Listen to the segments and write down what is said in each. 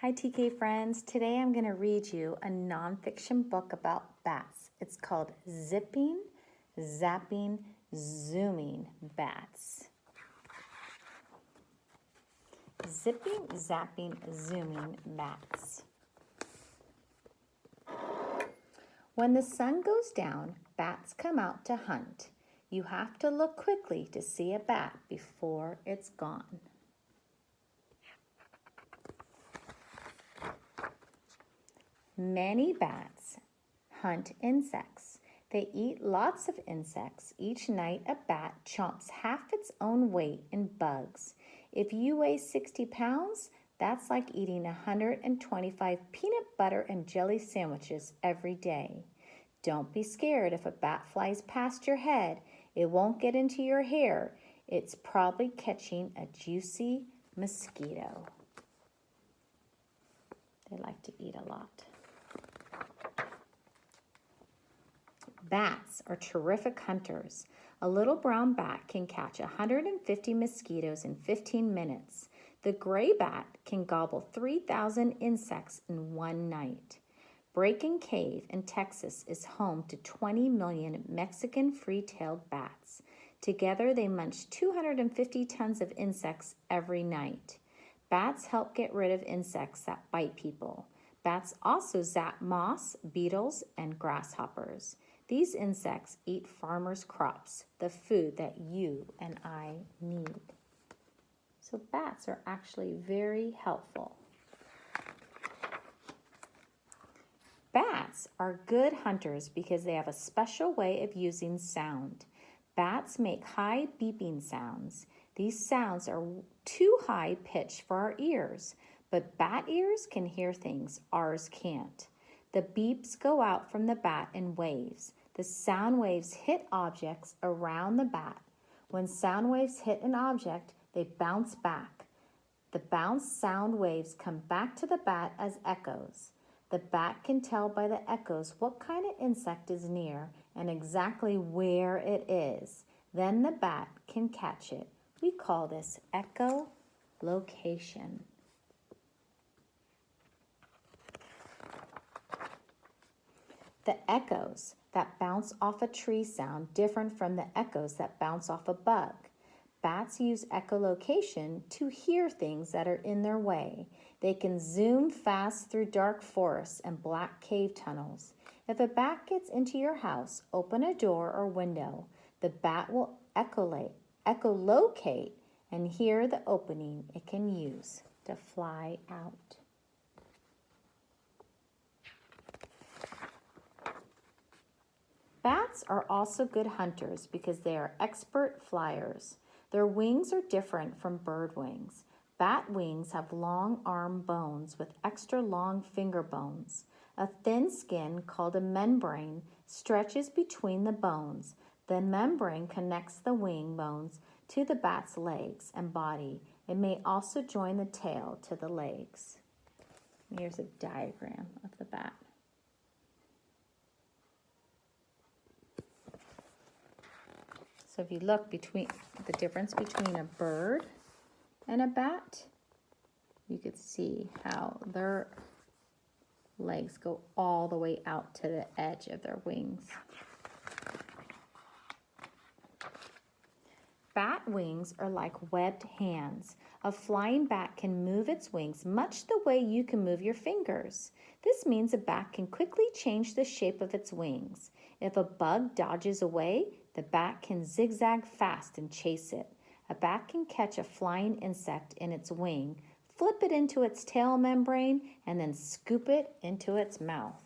Hi TK friends, today I'm going to read you a nonfiction book about bats. It's called Zipping, Zapping, Zooming Bats. Zipping, Zapping, Zooming Bats. When the sun goes down, bats come out to hunt. You have to look quickly to see a bat before it's gone. Many bats hunt insects. They eat lots of insects. Each night, a bat chomps half its own weight in bugs. If you weigh 60 pounds, that's like eating 125 peanut butter and jelly sandwiches every day. Don't be scared if a bat flies past your head. It won't get into your hair. It's probably catching a juicy mosquito. They like to eat a lot. Bats are terrific hunters. A little brown bat can catch 150 mosquitoes in 15 minutes. The gray bat can gobble 3,000 insects in one night. Bracken Cave in Texas is home to 20 million Mexican free-tailed bats. Together, they munch 250 tons of insects every night. Bats help get rid of insects that bite people. Bats also zap moss, beetles, and grasshoppers. These insects eat farmers' crops, the food that you and I need. So bats are actually very helpful. Bats are good hunters because they have a special way of using sound. Bats make high beeping sounds. These sounds are too high pitched for our ears, but bat ears can hear things ours can't. The beeps go out from the bat in waves. The sound waves hit objects around the bat. When sound waves hit an object, they bounce back. The bounced sound waves come back to the bat as echoes. The bat can tell by the echoes what kind of insect is near and exactly where it is. Then the bat can catch it. We call this echolocation. The echoes that bounce off a tree sound different from the echoes that bounce off a bug. Bats use echolocation to hear things that are in their way. They can zoom fast through dark forests and black cave tunnels. If a bat gets into your house, open a door or window. The bat will echolocate and hear the opening it can use to fly out. Bats are also good hunters because they are expert flyers. Their wings are different from bird wings. Bat wings have long arm bones with extra long finger bones. A thin skin called a membrane stretches between the bones. The membrane connects the wing bones to the bat's legs and body. It may also join the tail to the legs. Here's a diagram of the bat. So if you look between the difference between a bird and a bat, you could see how their legs go all the way out to the edge of their wings. Bat wings are like webbed hands. A flying bat can move its wings much the way you can move your fingers. This means a bat can quickly change the shape of its wings. If a bug dodges away, the bat can zigzag fast and chase it. A bat can catch a flying insect in its wing, flip it into its tail membrane, and then scoop it into its mouth.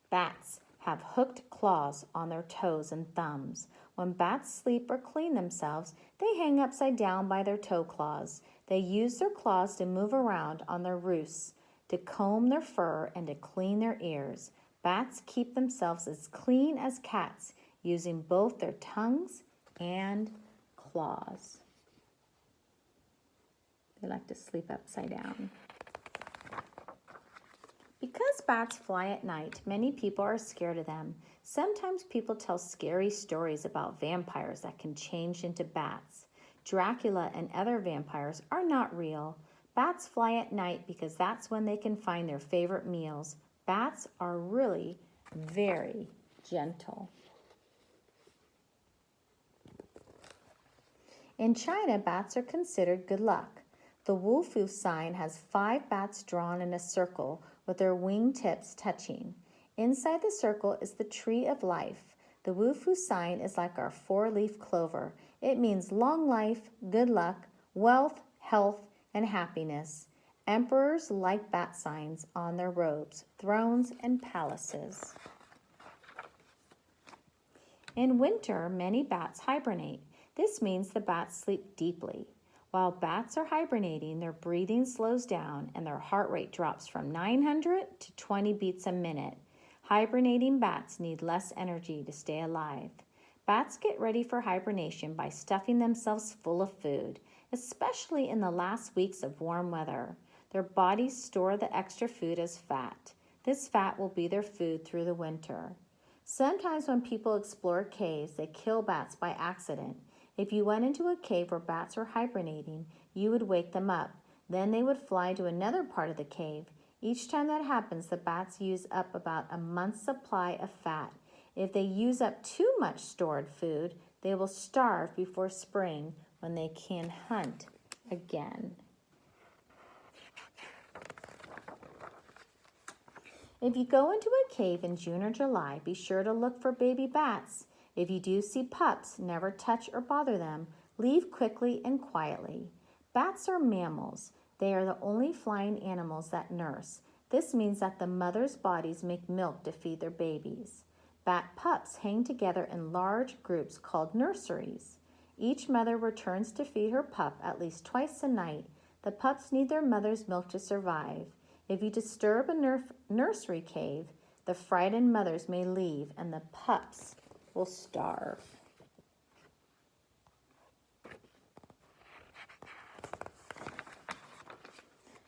Bats have hooked claws on their toes and thumbs. When bats sleep or clean themselves, they hang upside down by their toe claws. They use their claws to move around on their roosts, to comb their fur, and to clean their ears. Bats keep themselves as clean as cats, using both their tongues and claws. They like to sleep upside down. Because bats fly at night, many people are scared of them. Sometimes people tell scary stories about vampires that can change into bats. Dracula and other vampires are not real. Bats fly at night because that's when they can find their favorite meals. Bats are really very gentle. In China, bats are considered good luck. The Wu Fu sign has 5 bats drawn in a circle with their wing tips touching. Inside the circle is the tree of life. The Wu Fu sign is like our 4-leaf clover. It means long life, good luck, wealth, health, and happiness. Emperors like bat signs on their robes, thrones, and palaces. In winter, many bats hibernate. This means the bats sleep deeply. While bats are hibernating, their breathing slows down and their heart rate drops from 900 to 20 beats a minute. Hibernating bats need less energy to stay alive. Bats get ready for hibernation by stuffing themselves full of food, especially in the last weeks of warm weather. Their bodies store the extra food as fat. This fat will be their food through the winter. Sometimes when people explore caves, they kill bats by accident. If you went into a cave where bats were hibernating, you would wake them up. Then they would fly to another part of the cave. Each time that happens, the bats use up about a month's supply of fat. If they use up too much stored food, they will starve before spring when they can hunt again. If you go into a cave in June or July, be sure to look for baby bats. If you do see pups, never touch or bother them. Leave quickly and quietly. Bats are mammals. They are the only flying animals that nurse. This means that the mother's bodies make milk to feed their babies. Bat pups hang together in large groups called nurseries. Each mother returns to feed her pup at least twice a night. The pups need their mother's milk to survive. If you disturb a nursery cave, the frightened mothers may leave and the pups will starve.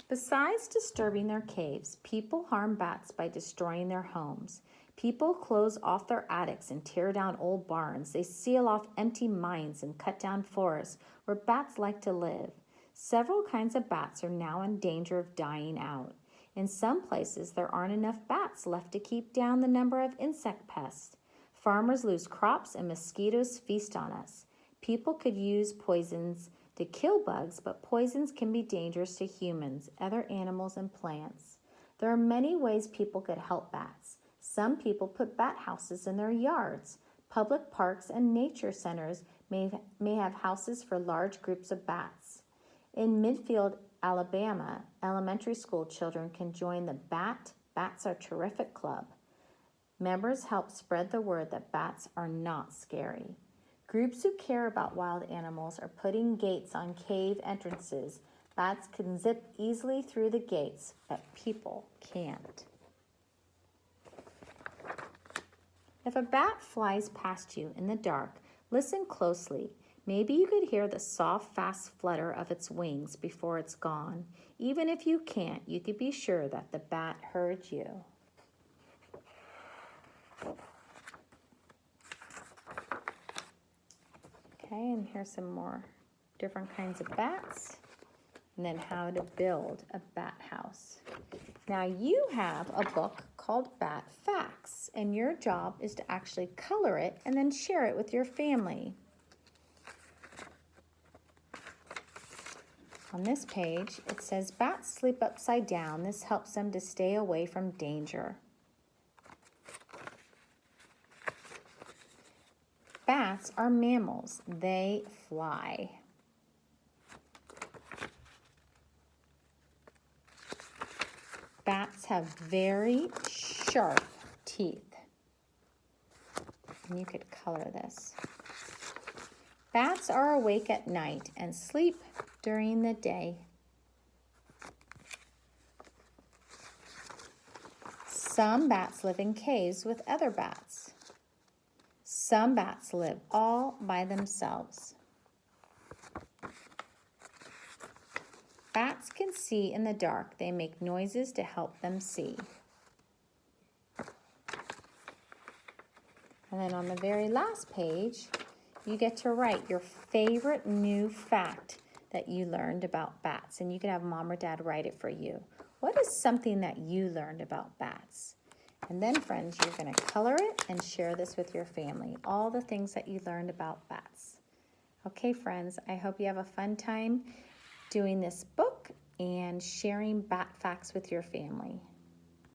Besides disturbing their caves, people harm bats by destroying their homes. People close off their attics and tear down old barns. They seal off empty mines and cut down forests where bats like to live. Several kinds of bats are now in danger of dying out. In some places, there aren't enough bats left to keep down the number of insect pests. Farmers lose crops and mosquitoes feast on us. People could use poisons to kill bugs, but poisons can be dangerous to humans, other animals, and plants. There are many ways people could help bats. Some people put bat houses in their yards. Public parks and nature centers may have houses for large groups of bats. In Midfield, Alabama, elementary school children can join the Bats Are Terrific Club. Members help spread the word that bats are not scary. Groups who care about wild animals are putting gates on cave entrances. Bats can zip easily through the gates, but people can't. If a bat flies past you in the dark, listen closely. Maybe you could hear the soft, fast flutter of its wings before it's gone. Even if you can't, you could be sure that the bat heard you. Okay, and here's some more different kinds of bats, and then how to build a bat house. Now you have a book called Bat Facts, and your job is to actually color it and then share it with your family. On this page, it says bats sleep upside down. This helps them to stay away from danger. Bats are mammals. They fly. Bats have very sharp teeth. And you could color this. Bats are awake at night and sleep during the day. Some bats live in caves with other bats. Some bats live all by themselves. Bats can see in the dark. They make noises to help them see. And then on the very last page, you get to write your favorite new fact that you learned about bats. And you can have mom or dad write it for you. What is something that you learned about bats? And then, friends, you're going to color it and share this with your family. All the things that you learned about bats. Okay, friends, I hope you have a fun time doing this book and sharing bat facts with your family.